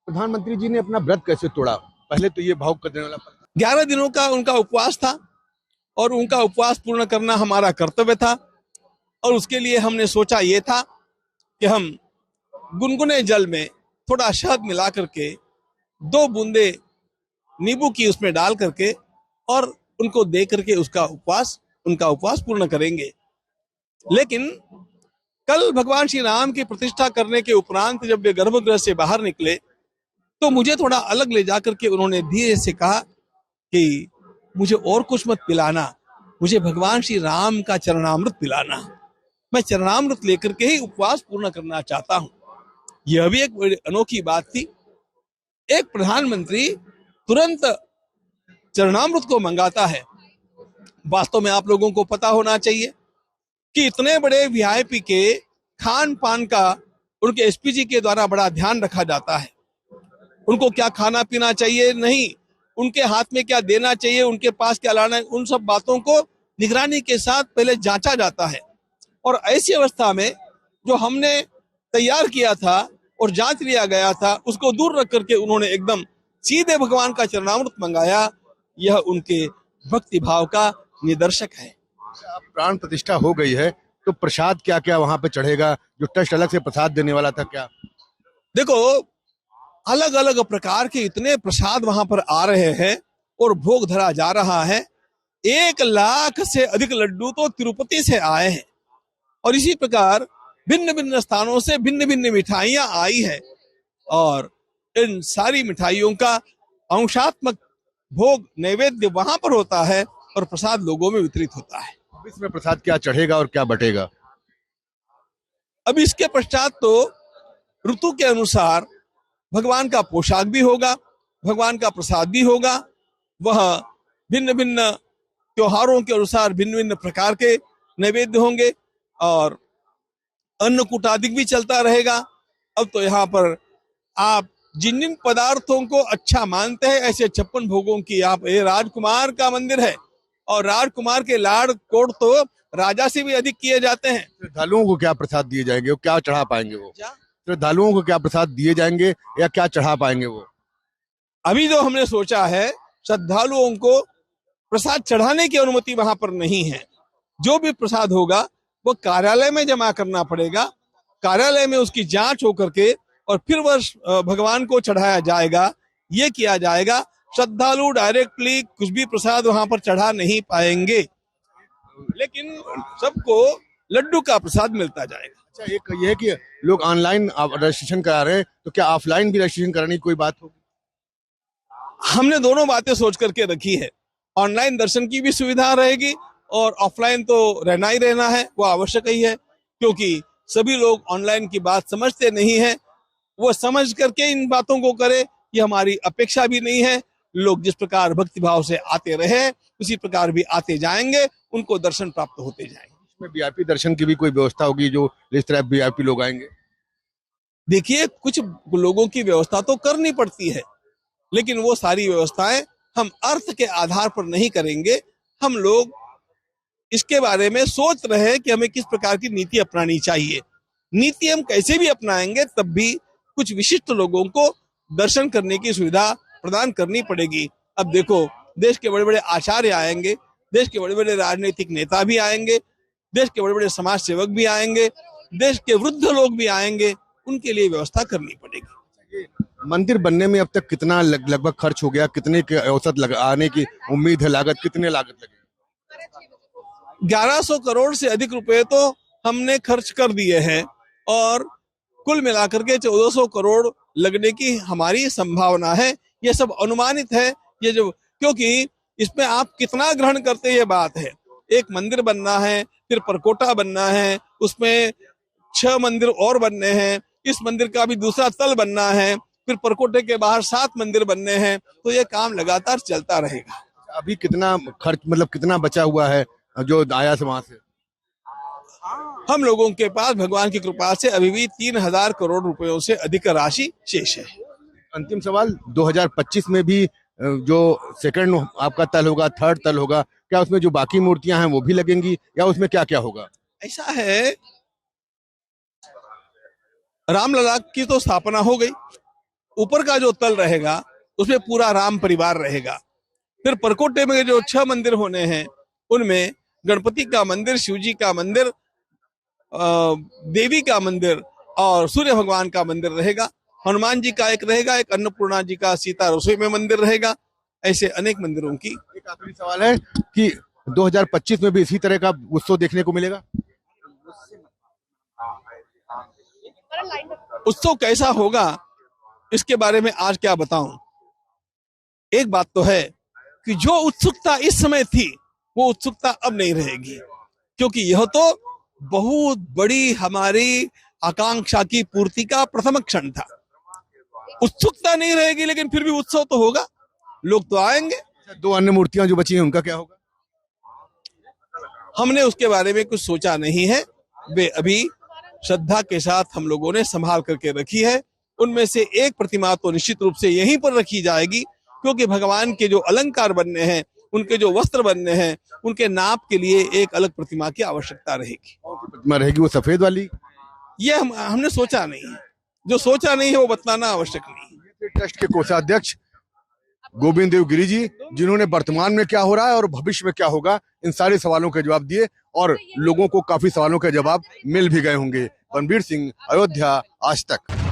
प्रधानमंत्री जी ने अपना व्रत कैसे तोड़ा? पहले तो ये भावुक कर देने वाला 11 दिनों का उनका उपवास था और उनका उपवास पूर्ण करना हमारा कर्तव्य था। और उसके लिए हमने सोचा ये था कि हम गुनगुने जल में थोड़ा शहद मिला करके 2 बूंदे नींबू की उसमें डाल करके और उनको दे करके उनका उपवास पूर्ण करेंगे। लेकिन कल भगवान श्री राम की प्रतिष्ठा करने के उपरांत जब वे गर्भगृह से बाहर निकले तो मुझे थोड़ा अलग ले जाकर के उन्होंने धीरे से कहा कि मुझे और कुछ मत पिलाना, मुझे भगवान श्री राम का चरणामृत पिलाना। मैं चरणामृत लेकर के ही उपवास पूर्ण करना चाहता हूं। यह भी एक बड़ी अनोखी बात थी। एक प्रधानमंत्री तुरंत चरणामृत को मंगाता है। वास्तव में आप लोगों को पता होना चाहिए कि इतने बड़े वीआईपी के खान पान का उनके एसपीजी के द्वारा बड़ा ध्यान रखा जाता है। उनको क्या खाना पीना चाहिए, नहीं उनके हाथ में क्या देना चाहिए, उनके पास क्या लाना है, उन सब बातों को निगरानी के साथ पहले जांचा जाता है। और ऐसी अवस्था में जो हमने तैयार किया था और जांच लिया गया था उसको दूर रख करके उन्होंने एकदम सीधे भगवान का चरणामृत मंगाया। यह उनके भक्ति भाव का निदर्शक है। अब प्राण प्रतिष्ठा हो गई है तो प्रसाद क्या क्या वहां पे चढ़ेगा? जो ट्रस्ट अलग से प्रसाद देने वाला था, क्या? देखो, अलग अलग प्रकार के इतने प्रसाद वहां पर आ रहे हैं और भोग धरा जा रहा है। 1 लाख से अधिक लड्डू तो तिरुपति से आए हैं और इसी प्रकार भिन्न भिन्न स्थानों से भिन्न भिन्न मिठाइयां आई है और इन सारी मिठाइयों का अंशात्मक भोग नैवेद्य वहां पर होता है और प्रसाद लोगों में वितरित होता है। अब इसमें प्रसाद क्या चढ़ेगा और क्या बटेगा? अब इसके पश्चात तो ऋतु के अनुसार भगवान का पोशाक भी होगा, भगवान का प्रसाद भी होगा। वह भिन्न भिन्न त्योहारों के अनुसार भिन्न भिन्न प्रकार के नैवेद्य होंगे और अन्नकूटादिक भी चलता रहेगा। अब तो यहाँ पर आप जिन जिन पदार्थों को अच्छा मानते हैं ऐसे 56 भोगों की आप, ये राजकुमार का मंदिर है और राजकुमार के लाड़ कोड़ तो राजा से भी अधिक किए जाते हैं। श्रद्धालुओं को क्या प्रसाद दिए जाएंगे? वो क्या चढ़ा पाएंगे? वो श्रद्धालुओं को क्या प्रसाद दिए जाएंगे या क्या चढ़ा पाएंगे वो? अभी जो हमने सोचा है, श्रद्धालुओं को प्रसाद चढ़ाने की अनुमति वहां पर नहीं है। जो भी प्रसाद होगा वो कार्यालय में जमा करना पड़ेगा। कार्यालय में उसकी जांच होकर के और फिर वह भगवान को चढ़ाया जाएगा। ये किया जाएगा। श्रद्धालु डायरेक्टली कुछ भी प्रसाद वहां पर चढ़ा नहीं पाएंगे, लेकिन सबको लड्डू का प्रसाद मिलता जाएगा। अच्छा, एक ये है कि लोग ऑनलाइन रजिस्ट्रेशन करा रहे हैं, तो क्या ऑफलाइन भी रजिस्ट्रेशन कराने की कोई बात होगी? हमने दोनों बातें सोच करके रखी है। ऑनलाइन दर्शन की भी सुविधा रहेगी और ऑफलाइन तो रहना ही रहना है, वो आवश्यक ही है, क्योंकि सभी लोग ऑनलाइन की बात समझते नहीं है। वो समझ करके इन बातों को करे, ये हमारी अपेक्षा भी नहीं है। लोग जिस प्रकार भक्ति भाव से आते रहे उसी प्रकार भी आते जाएंगे, उनको दर्शन प्राप्त होते जाएंगे। इसमें वीआईपी दर्शन की भी कोई व्यवस्था होगी जो इस तरह वीआईपी लोग आएंगे? देखिए, कुछ लोगों की व्यवस्था तो करनी पड़ती है, लेकिन वो सारी व्यवस्थाएं हम अर्थ के आधार पर नहीं करेंगे। हम लोग इसके बारे में सोच रहे हैं कि हमें किस प्रकार की नीति अपनानी चाहिए। नीति हम कैसे भी अपनाएंगे तब भी कुछ विशिष्ट लोगों को दर्शन करने की सुविधा प्रदान करनी पड़ेगी। अब देखो, देश के बड़े बड़े आचार्य आएंगे, देश के बड़े बड़े राजनीतिक नेता भी आएंगे, देश के बड़े बड़े समाज सेवक भी आएंगे, देश के वृद्ध लोग भी आएंगे, उनके लिए व्यवस्था करनी पड़ेगी। मंदिर बनने में अब तक कितना लगभग खर्च हो गया? कितने के औसत आने की उम्मीद है? लागत कितने लागत लगेगी? 1100 करोड़ से अधिक रुपए तो हमने खर्च कर दिए हैं और कुल मिलाकर के 1400 करोड़ लगने की हमारी संभावना है। ये सब अनुमानित है। ये जो, क्योंकि इसमें आप कितना ग्रहण करते ये बात है। एक मंदिर बनना है, फिर परकोटा बनना है, उसमें 6 मंदिर और बनने हैं, इस मंदिर का भी दूसरा तल बनना है, फिर परकोटे के बाहर 7 मंदिर बनने हैं। तो ये काम लगातार चलता रहेगा। अभी कितना खर्च, मतलब कितना बचा हुआ है जो आया से वहां से? हम लोगों के पास भगवान की कृपा से अभी भी 3000 करोड़ रुपयों से अधिक राशि शेष है। अंतिम सवाल, 2025 में भी जो सेकंड आपका तल होगा, थर्ड तल होगा, क्या उसमें जो बाकी मूर्तियां हैं वो भी लगेंगी या उसमें क्या क्या होगा? ऐसा है, रामलला की तो स्थापना हो गई, ऊपर का जो तल रहेगा उसमें पूरा राम परिवार रहेगा। फिर परकोटे में जो 6 मंदिर होने हैं उनमें गणपति का मंदिर, शिव जी का मंदिर, देवी का मंदिर और सूर्य भगवान का मंदिर रहेगा। हनुमान जी का एक रहेगा, एक अन्नपूर्णा जी का सीता रसोई में मंदिर रहेगा। ऐसे अनेक मंदिरों की। एक आखिरी सवाल है कि 2025 में भी इसी तरह का उत्सव देखने को मिलेगा? उत्सव कैसा होगा इसके बारे में आज क्या बताऊं। एक बात तो है कि जो उत्सुकता इस समय थी वो उत्सुकता अब नहीं रहेगी, क्योंकि यह तो बहुत बड़ी हमारी आकांक्षा की पूर्ति का प्रथम क्षण था। उत्सुकता नहीं रहेगी लेकिन फिर भी उत्सव तो होगा, लोग तो आएंगे। 2 अन्य मूर्तियां जो बची हैं उनका क्या होगा? हमने उसके बारे में कुछ सोचा नहीं है, वे अभी श्रद्धा के साथ हम लोगों ने संभाल करके रखी है। उनमें से एक प्रतिमा तो निश्चित रूप से यहीं पर रखी जाएगी, क्योंकि भगवान के जो अलंकार बनने हैं, उनके जो वस्त्र बनने हैं, उनके नाप के लिए एक अलग प्रतिमा की आवश्यकता रहेगी। प्रतिमा रहेगी वो सफेद वाली? ये हमने सोचा नहीं है, जो सोचा नहीं है वो बताना आवश्यक नहीं है। ट्रस्ट के कोषाध्यक्ष गोविंद देव गिरी जी, जिन्होंने वर्तमान में क्या हो रहा है और भविष्य में क्या होगा इन सारे सवालों के जवाब दिए और लोगों को काफी सवालों के जवाब मिल भी गए होंगे। रणवीर सिंह, अयोध्या, आज तक।